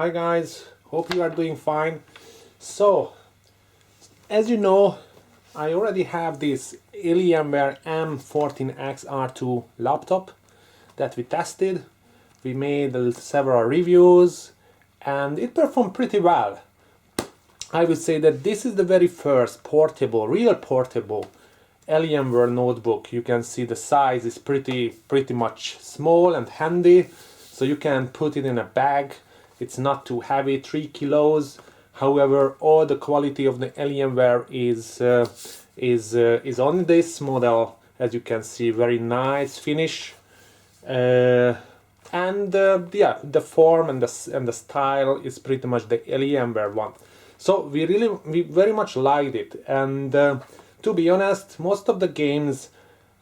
Hi guys, hope you are doing fine. So, as you know, I already have this Alienware m14x R2 laptop that we tested. We made several reviews and it performed pretty well. I would say that this is the very first portable, real portable Alienware notebook. You can see the size is pretty much small and handy, so you can put it in a bag. It's not too heavy, 3 kilos. However, all the quality of the Alienware is on this model. As you can see, very nice finish, yeah, the form and the style is pretty much the Alienware one. So we very much liked it, and to be honest, most of the games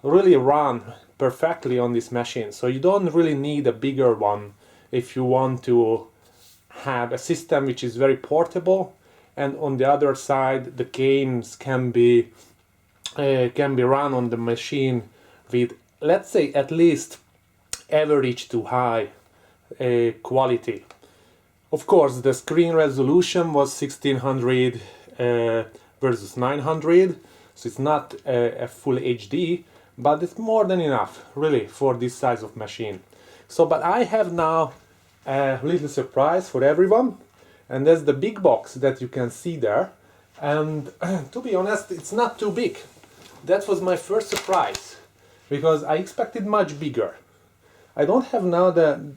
really run perfectly on this machine. So you don't really need a bigger one if you want to have a system which is very portable, and on the other side the games can be run on the machine with, let's say, at least average to high quality. Of course, the screen resolution was 1600 versus 900, so it's not a full HD, but it's more than enough really for this size of machine. So, but I have now a little surprise for everyone, and that's the big box that you can see there. And to be honest, it's not too big. That was my first surprise, because I expected much bigger. I don't have now the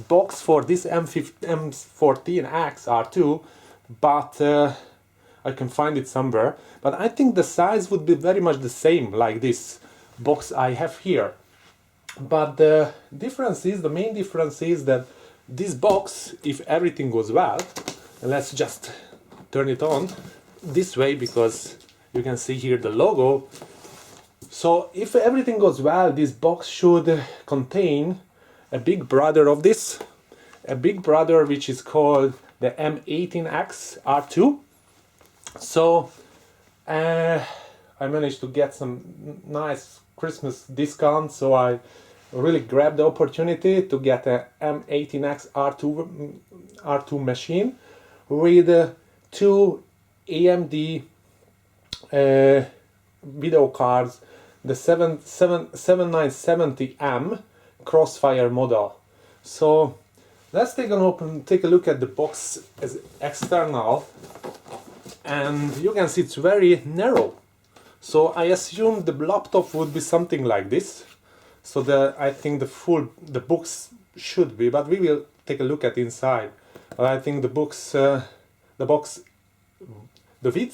box for this m14x R2, but I can find it somewhere. But I think the size would be very much the same like this box I have here. But the main difference is that this box, if everything goes well, and let's just turn it on this way because you can see here the logo. So if everything goes well, this box should contain a big brother of this, a big brother which is called the m18x R2. So I managed to get some nice Christmas discount, so I really grabbed the opportunity to get a m18x R2 machine with two AMD video cards, the 7970M Crossfire model. So let's take a look at the box as external, and you can see it's very narrow. So I assume the laptop would be something like this. So I think the box should be, but we will take a look at inside. I think the width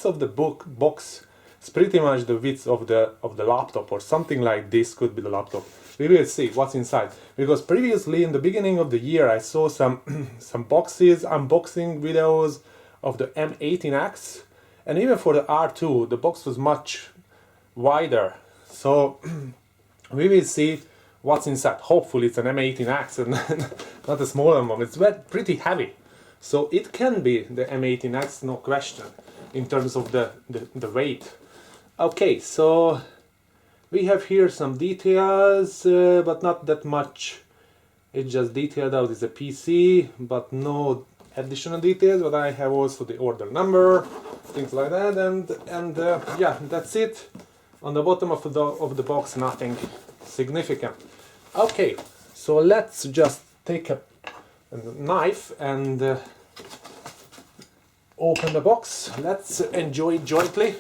of the box is pretty much the width of the laptop, or something like this could be the laptop. We will see what's inside, because previously in the beginning of the year I saw some unboxing videos of the m18x, and even for the R2 the box was much wider. So we will see what's inside. Hopefully it's an m18x and not a smaller one. It's pretty heavy, so it can be the m18x, no question, in terms of the weight. Okay, so we have here some details, but not that much. It's just detailed out as a PC, but no additional details. But I have also the order number, things like that, and yeah, that's it. On the bottom of the box, nothing significant. Okay, so let's just take a knife and open the box. Let's enjoy it jointly.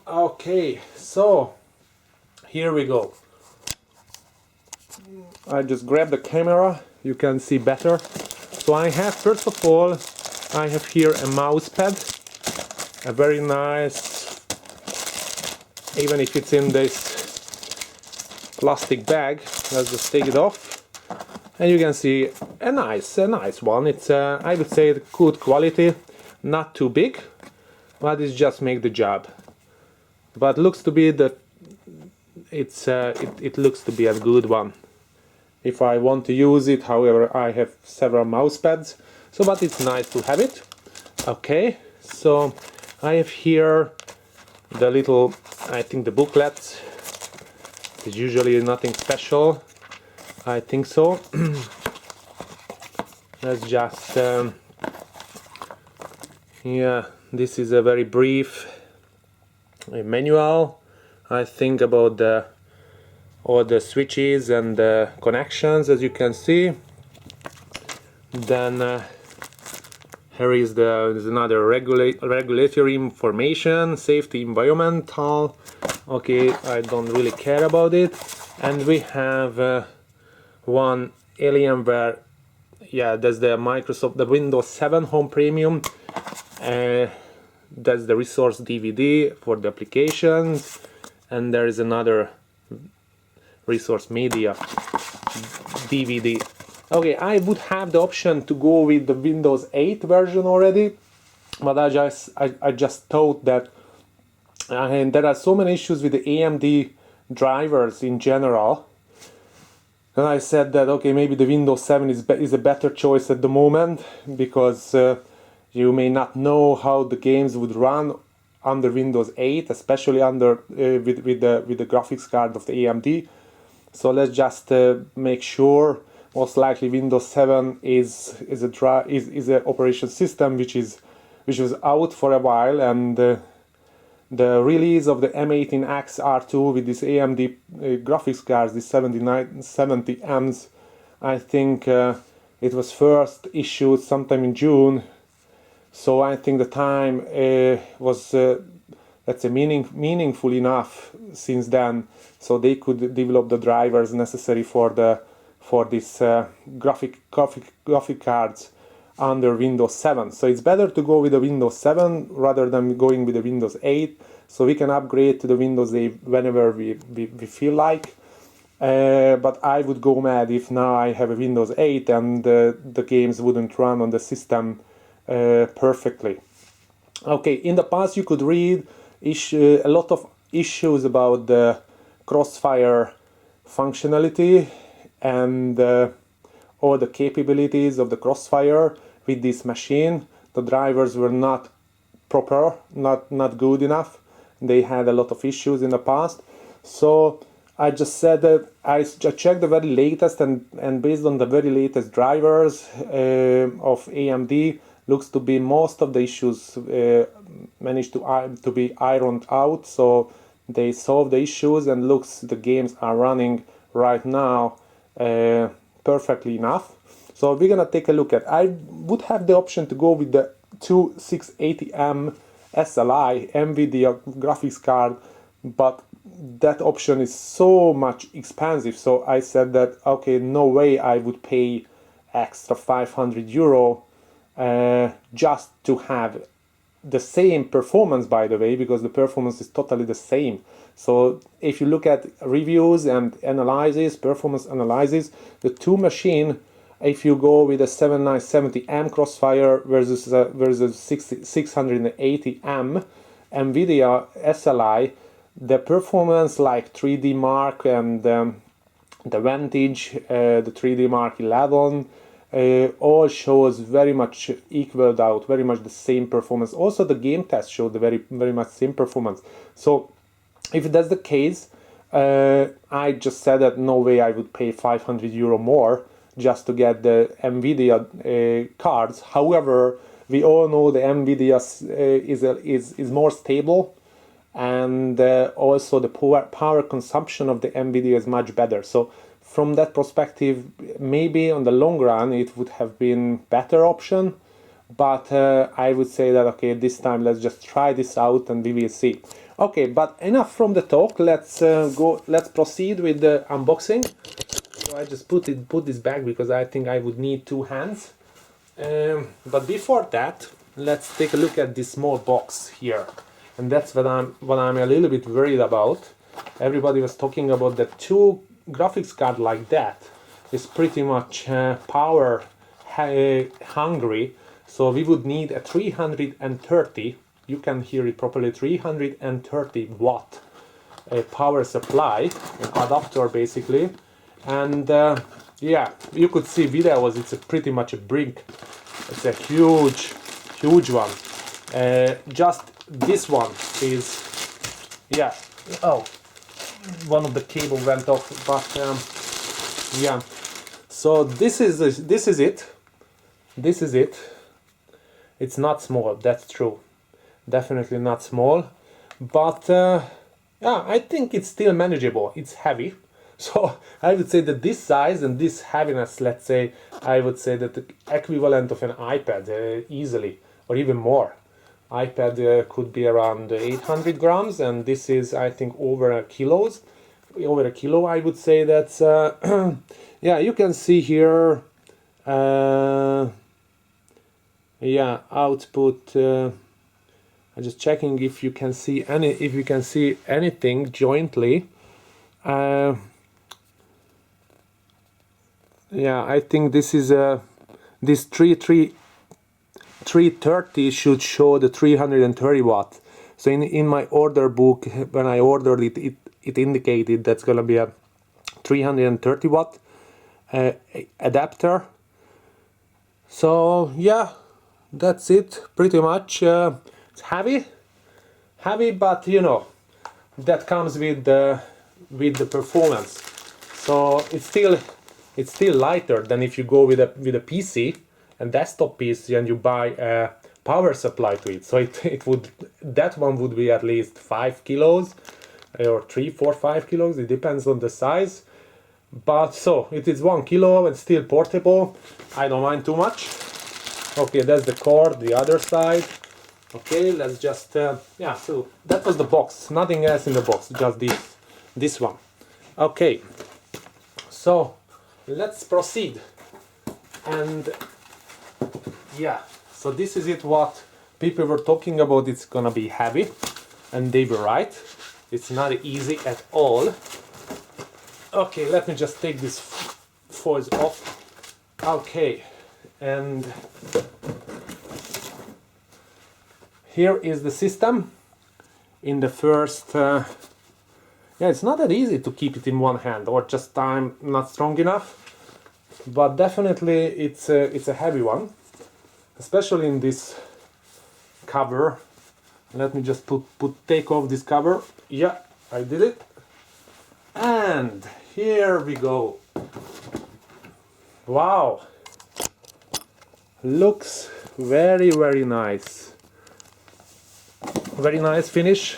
Okay, so here we go. I just grab the camera, you can see better. So I have, first of all, I have here a mouse pad, a very nice, even if it's in this plastic bag. Let's just take it off, and you can see a nice one. It's I would say good quality, not too big, but it just make the job. But looks to be it looks to be a good one. If I want to use it, however, I have several mouse pads, so but it's nice to have it. Okay, so I have here the little, I think the booklet. It's usually nothing special, I think so. let's just yeah, this is a very brief manual, I think, about all the switches and the connections, as you can see. Then here is there's another regulatory information, safety, environmental. Okay, I don't really care about it. And we have one Alienware. Yeah, that's the the Windows 7 Home Premium. That's the resource DVD for the applications, and there is another resource media DVD. Okay, I would have the option to go with the Windows 8 version already, but I just thought that there are so many issues with the AMD drivers in general, and I said that okay, maybe the Windows 7 is a better choice at the moment, because you may not know how the games would run under Windows 8, especially under with the graphics card of the AMD. So let's just make sure. Most likely Windows 7 is an operation system which was out for a while, and the release of the m18x R2 with this AMD graphics cards, the 7970Ms, I think it was first issued sometime in June. So I think the time was let's say meaningful enough since then, so they could develop the drivers necessary for this graphic cards under Windows 7. So it's better to go with the Windows 7 rather than going with the Windows 8. So we can upgrade to the Windows 8 whenever we feel like. But I would go mad if now I have a Windows 8 and the games wouldn't run on the system perfectly. Okay, in the past you could read a lot of issues about the Crossfire functionality and all the capabilities of the Crossfire with this machine. The drivers were not proper, not good enough. They had a lot of issues in the past. So I just said that I checked the very latest, and based on the very latest drivers of AMD, looks to be most of the issues managed to be ironed out. So they solved the issues, and looks the games are running right now perfectly enough. So we're gonna take a look at. I would have the option to go with the 2680M SLI NVIDIA graphics card, but that option is so much expensive. So I said that okay, no way I would pay extra 500 euro just to have the same performance, by the way, because the performance is totally the same. So if you look at reviews and analysis, performance analysis, the two machine, if you go with a 7970M Crossfire versus 680M NVIDIA SLI, the performance like 3D Mark and the Vantage, the 3D Mark 11, all shows very much equaled out, very much the same performance. Also the game test showed the very much same performance. So if that's the case, I just said that no way I would pay 500 euro more just to get the NVIDIA cards. However, we all know the NVIDIA is more stable, and also the power consumption of the NVIDIA is much better. So from that perspective, maybe on the long run it would have been better option, but I would say that okay, this time let's just try this out and we will see. Okay, but enough from the talk. Let's proceed with the unboxing. So I just put this back because I think I would need two hands. But before that, let's take a look at this small box here, and that's what I'm a little bit worried about. Everybody was talking about the two graphics card like that is pretty much power hungry, so we would need a 330, you can hear it properly, 330 watt power supply, an adapter basically. And yeah, you could see videos, it's pretty much a brick. It's a huge one. Just this one is, yeah, oh, one of the cable went off, but yeah. So this is it. this is it. It's not small, that's true. Definitely not small, but yeah, I think it's still manageable. It's heavy, so I would say that this size and this heaviness, let's say, I would say that the equivalent of an iPad easily, or even more. iPad could be around 800 grams, and this is, I think, over a kilo. I would say that's yeah, you can see here yeah, output. I'm just checking if you can see anything jointly. Yeah, I think this is this 330 should show the 330 watt. So in my order book, when I ordered it, it indicated that's gonna be a 330 watt adapter. So yeah, that's it pretty much. It's heavy, but you know, that comes with the performance. So it's still lighter than if you go with a PC, and desktop PC, and you buy a power supply to it. So that one would be at least 5 kilos, or 3, 4, 5 kilos. It depends on the size. But so it is 1 kilo and still portable. I don't mind too much. Okay, that's the cord, the other side. Okay, let's just yeah, so that was the box, nothing else in the box, just this one. Okay, so let's proceed. And yeah, so this is it, what people were talking about. It's gonna be heavy, and they were right. It's not easy at all. Okay, let me just take this foils off. Okay, and here is the system in the first yeah, it's not that easy to keep it in one hand, or just I'm not strong enough, but definitely it's a heavy one, especially in this cover. Let me just take off this cover. Yeah, I did it, and here we go. Wow, looks very, very nice. Very nice finish,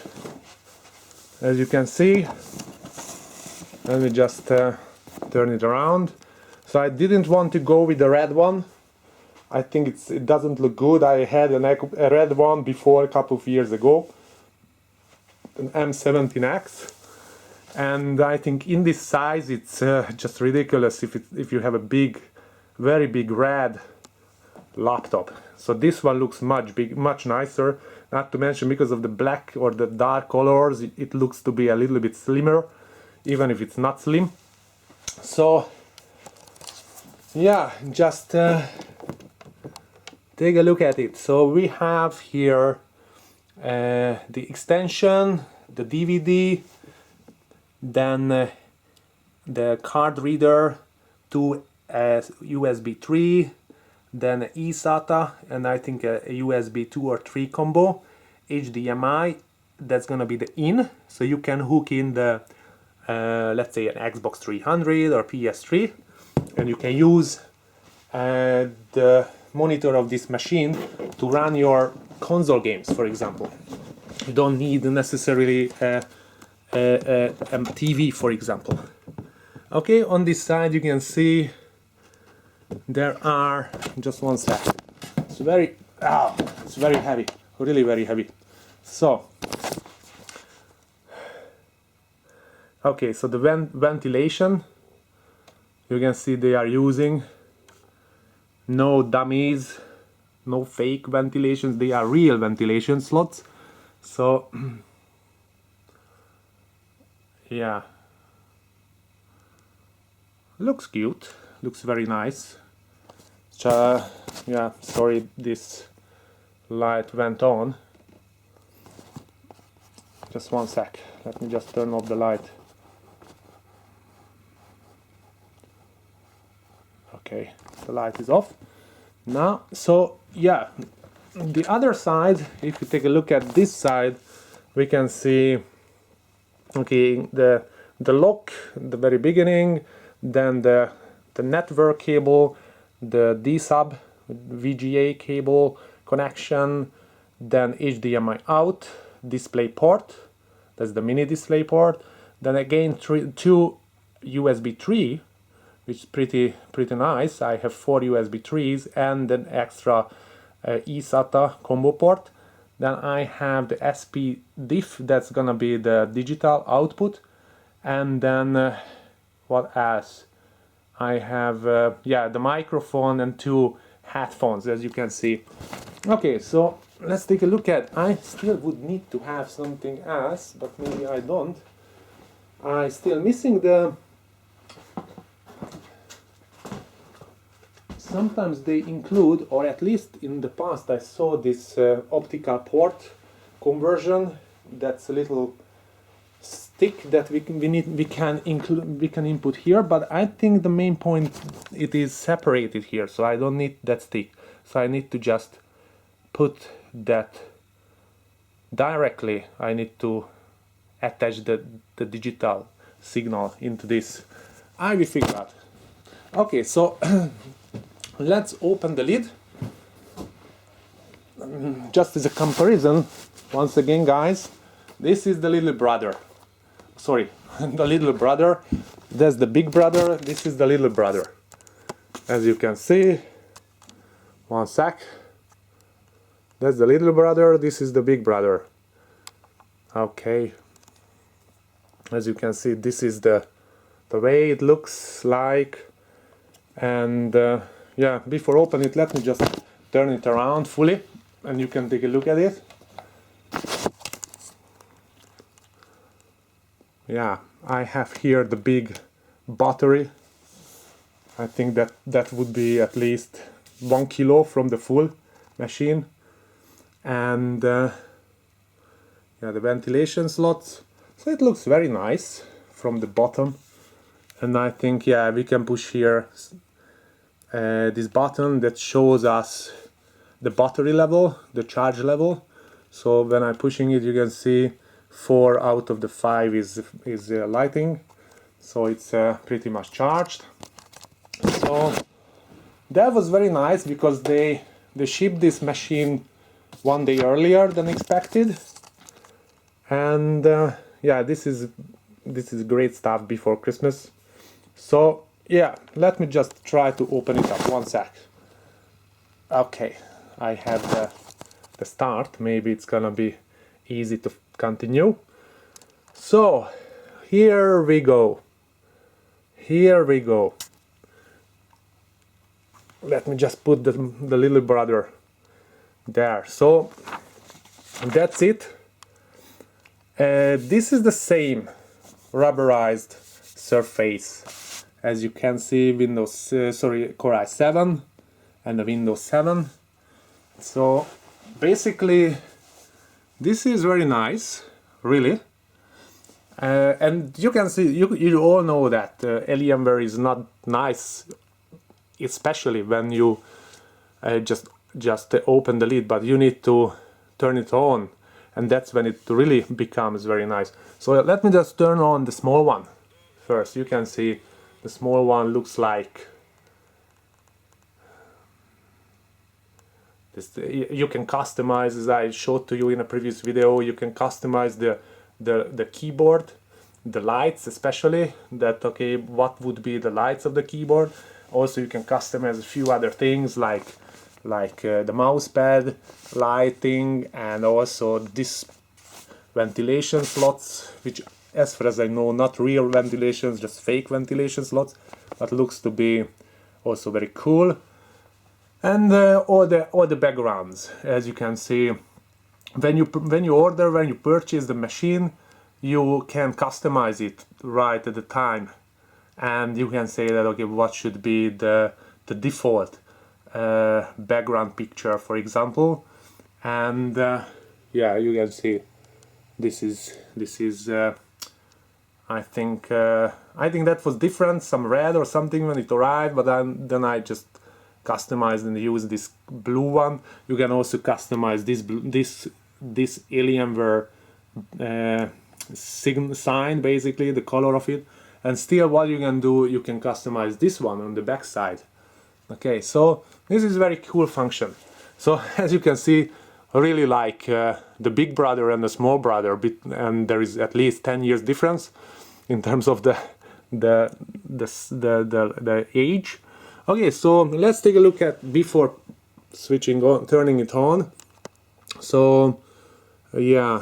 as you can see. Let me just turn it around. So I didn't want to go with the red one. I think it doesn't look good. I had a red one before a couple of years ago, an m17x, and I think in this size it's just ridiculous if you have a very big red laptop. So this one looks much nicer. Not to mention, because of the black or the dark colors, it looks to be a little bit slimmer, even if it's not slim. So yeah, just take a look at it. So we have here the extension, the DVD, then the card reader, 2 USB 3, then eSATA, and I think a USB 2 or 3 combo, HDMI, that's gonna be the in, so you can hook in the let's say an Xbox 300 or PS3, and you can use the monitor of this machine to run your console games, for example. You don't need necessarily a TV, for example. Okay, on this side you can see there are, just one sec, it's very heavy, really very heavy. So okay, so the ventilation, you can see they are using no dummies, no fake ventilations, they are real ventilation slots. So yeah, looks cute, looks very nice. Yeah, sorry, this light went on. Just one sec, let me just turn off the light. Okay, the light is off now. So yeah, the other side, if you take a look at this side, we can see, okay, the lock, the very beginning, then the network cable, the D-sub VGA cable connection, then HDMI out, display port, that's the mini display port, then again two USB 3, which is pretty nice. I have 4 USB 3s and an extra eSATA combo port. Then I have the SP diff, that's gonna be the digital output. And then what else? I have yeah, the microphone and 2 headphones, as you can see. Okay, so let's take a look at. I still would need to have something else, but maybe I don't. I still missing the. Sometimes they include, or at least in the past I saw this optical port conversion. That's a little stick that we can input here, but I think the main point, it is separated here, so I don't need that stick. So I need to just put that directly. I need to attach the digital signal into this. I will figure out. Okay, so let's open the lid. Just as a comparison, once again, guys, this is the little brother. Sorry, the little brother. That's the big brother. This is the little brother. As you can see, one sec. That's the little brother. This is the big brother. Okay. As you can see, this is the way it looks like. And yeah, before opening it, let me just turn it around fully, and you can take a look at it. Yeah, I have here the big battery. I think that would be at least 1 kilo from the full machine. And yeah, the ventilation slots. So it looks very nice from the bottom. And I think, yeah, we can push here this button that shows us the battery level, the charge level. So when I'm pushing it, you can see 4 out of the 5 is lighting, so it's pretty much charged. So that was very nice, because they shipped this machine 1 day earlier than expected. And yeah, this is great stuff before Christmas. So yeah, let me just try to open it up. One sec. Okay, I have the start. Maybe it's gonna be easy to continue. So here we go. Here we go. Let me just put the little brother there. So that's it. This is the same rubberized surface. As you can see, Core i7 and the Windows 7. So basically, this is very nice, really. And you can see, you all know that Alienware is not nice, especially when you just open the lid, but you need to turn it on, and that's when it really becomes very nice. So let me just turn on the small one first. You can see the small one looks like this. You can customize, as I showed to you in a previous video, you can customize the keyboard, the lights especially, that okay, what would be the lights of the keyboard. Also you can customize a few other things like the mouse pad lighting, and also this ventilation slots, which as far as I know, not real ventilations, just fake ventilation slots, but looks to be also very cool. And all the backgrounds, as you can see, when you purchase the machine, you can customize it right at the time, and you can say that okay, what should be the default background picture, for example. And yeah, you can see this is I think that was different, some red or something when it arrived, but then I just customized and used this blue one. You can also customize this Alienware sign, basically the color of it. And still, what you can do, you can customize this one on the back side. Okay, so this is very cool function. So as you can see, really like the big brother and the small brother, and there is at least 10 years difference in terms of the age. Okay, so let's take a look at before switching on, turning it on. So yeah,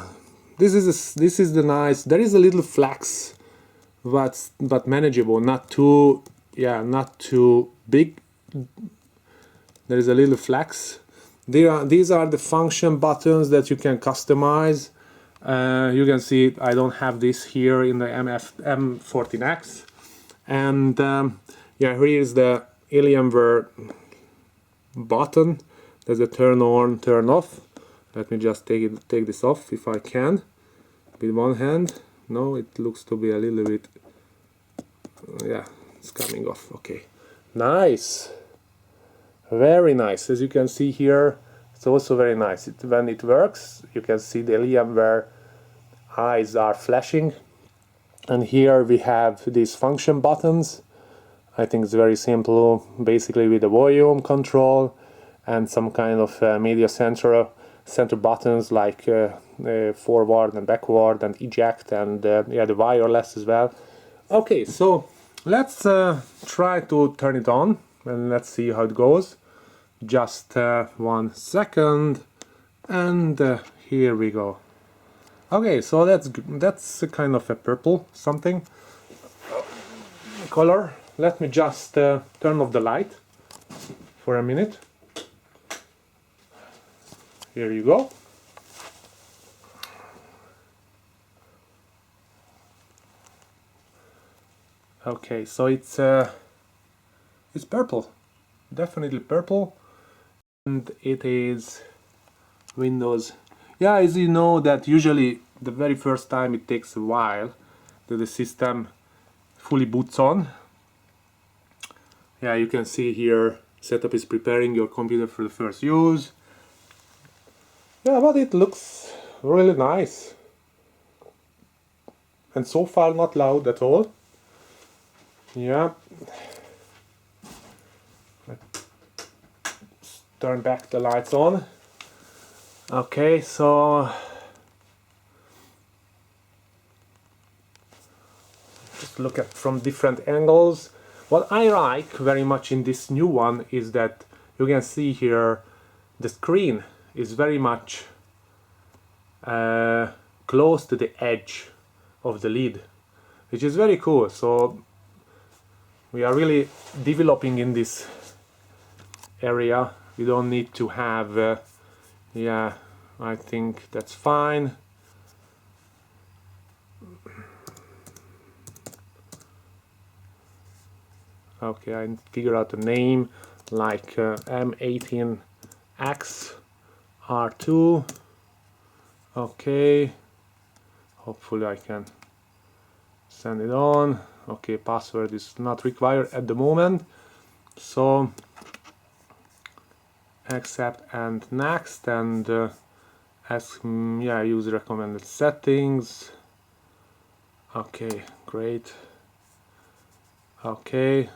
this is the nice. There is a little flex, but manageable, not too, yeah, not too big. There is a little flex. These are the function buttons that you can customize. You can see I don't have this here in the m14x, and yeah, here is the Alienware button. There's a turn on, turn off. Let me just take this off if I can with one hand. No, it looks to be a little bit, yeah, it's coming off. Okay, nice, very nice. As you can see here, it's also very nice. When it works, you can see the Alienware eyes are flashing, and here we have these function buttons. I think it's very simple, basically with the volume control and some kind of media center buttons like forward and backward and eject, and yeah, the wireless as well. Okay, so let's try to turn it on and let's see how it goes. Just 1 second, and here we go. Okay, so that's a kind of a purple something color. Let me just turn off the light for a minute. Here you go. Okay, so it's purple, definitely purple, and it is Windows. Yeah, as you know that usually the very first time it takes a while that the system fully boots on. Yeah, you can see here setup is preparing your computer for the first use. Yeah, but it looks really nice, and so far not loud at all. Yeah, let's turn back the lights on. Okay, so just look at from different angles. What I like very much in this new one is that you can see here the screen is very much close to the edge of the lid, which is very cool. So we are really developing in this area. We don't need to have yeah, I think that's fine. Okay, I figure out a name like m18x R2. Okay, hopefully I can send it on. Okay, password is not required at the moment, so accept and next, and ask, yeah, use recommended settings. Okay, great. Okay,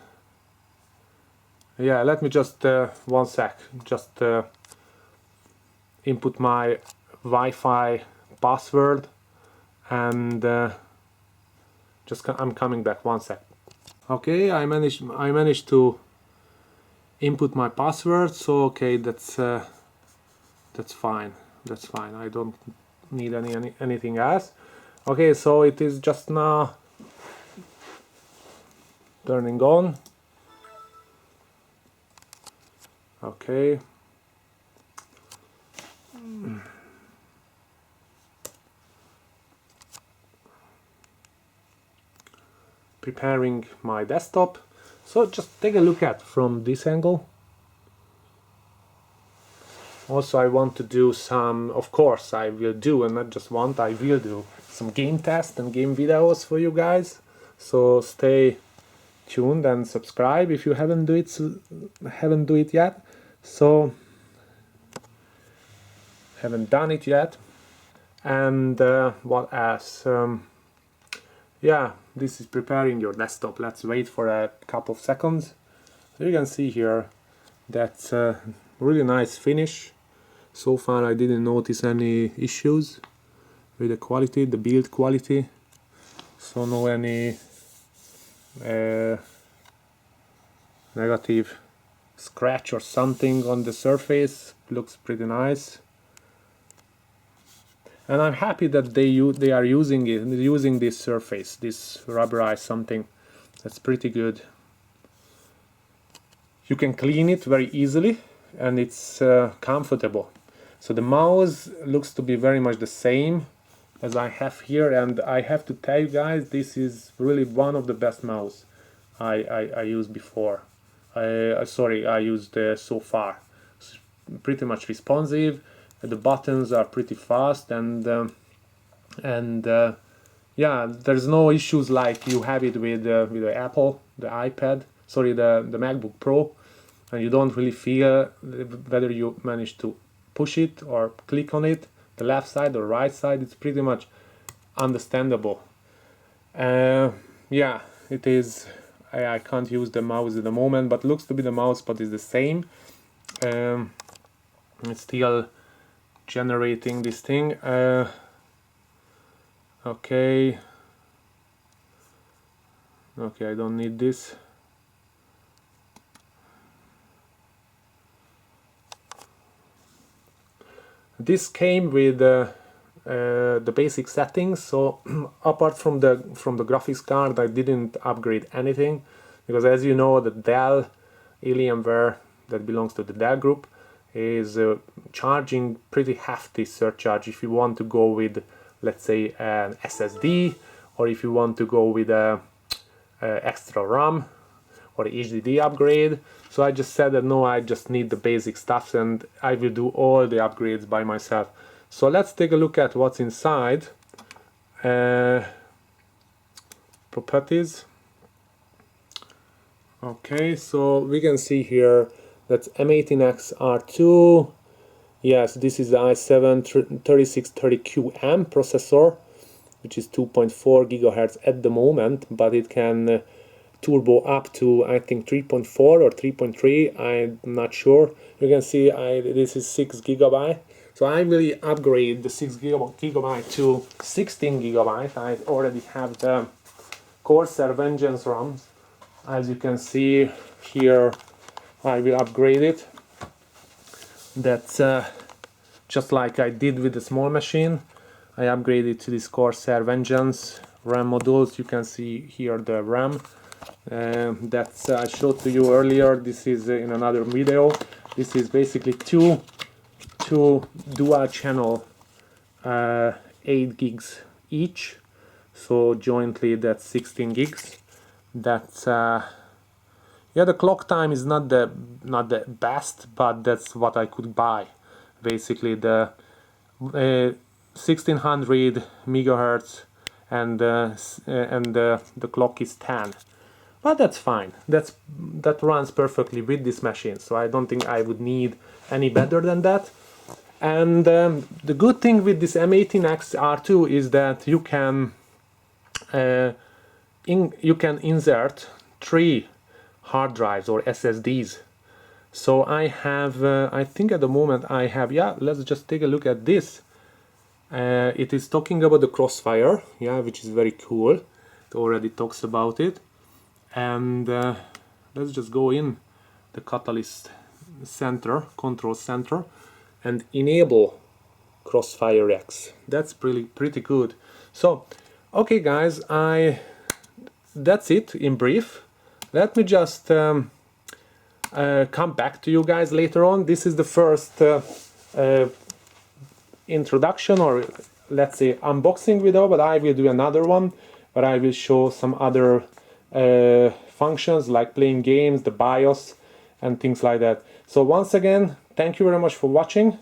yeah, let me just 1 sec, just input my Wi-Fi password, and I'm coming back. 1 sec. Okay, I managed to input my password, so okay, that's fine. That's fine. I don't need anything else. Okay, so it is just now turning on. Okay. Preparing my desktop. So just take a look at from this angle. Also, I want to do some, of course I will do, and not just want, I will do some game tests and game videos for you guys. So stay tuned and subscribe if you haven't do it yet. So haven't done it yet. And what else? Yeah, this is preparing your desktop. Let's wait for a couple of seconds. So you can see here That's a really nice finish. So far I didn't notice any issues with the quality, the build quality. So no any negative scratch or something on the surface. Looks pretty nice. And I'm happy that they are using this surface, this rubberized something. That's pretty good. You can clean it very easily, and it's comfortable. So the mouse looks to be very much the same as I have here, and I have to tell you guys, this is really one of the best mouse I used before. I used so far. It's pretty much responsive. The buttons are pretty fast, and yeah, there's no issues like you have it with the Apple, the iPad, sorry, the MacBook Pro, and you don't really feel whether you manage to push it or click on it, the left side or right side. It's pretty much understandable. Yeah, it is. I can't use the mouse at the moment, but looks to be the mouse, but it's the same. It's still generating this thing. Okay, I don't need this. This came with the basic settings, so apart from the graphics card, I didn't upgrade anything, because as you know, the Dell Alienware that belongs to the Dell group is charging pretty hefty surcharge if you want to go with, let's say, an SSD, or if you want to go with a extra RAM or HDD upgrade. So I just said that no, I just need the basic stuff, and I will do all the upgrades by myself. So let's take a look at what's inside. Properties. Okay, so we can see here that's m18x R2. Yes, this is the i7-3630QM processor, which is 2.4 GHz at the moment, but it can turbo up to, I think, 3.4 or 3.3. I'm not sure. You can see this is 6 GB. So I will upgrade the 6 GB to 16 GB. I already have the Corsair Vengeance ROM. As you can see here, I will upgrade it. That's just like I did with the small machine. I upgraded to this Corsair Vengeance RAM modules. You can see here the RAM. That's I showed to you earlier. This is in another video. This is basically two dual channel 8 gigs each, so jointly that's 16 gigs. That's yeah, the clock time is not the best, but that's what I could buy. Basically the 1600 megahertz, and the clock is 10. But that's fine. That runs perfectly with this machine, so I don't think I would need any better than that. And the good thing with this m18x R2 is that you can insert 3 hard drives or SSDs. So I have, I think at the moment I have, yeah, let's just take a look at this. It is talking about the Crossfire, yeah, which is very cool. It already talks about it. And let's just go in the Catalyst Center, Control Center, and enable Crossfire X. That's pretty good. So, okay guys, that's it in brief. Let me just come back to you guys later on. This is the first introduction, or let's say unboxing video, but I will do another one where I will show some other functions like playing games, the BIOS, and things like that. So once again, thank you very much for watching,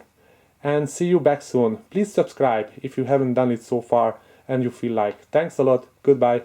and see you back soon. Please subscribe if you haven't done it so far and you feel like. Thanks a lot. Goodbye.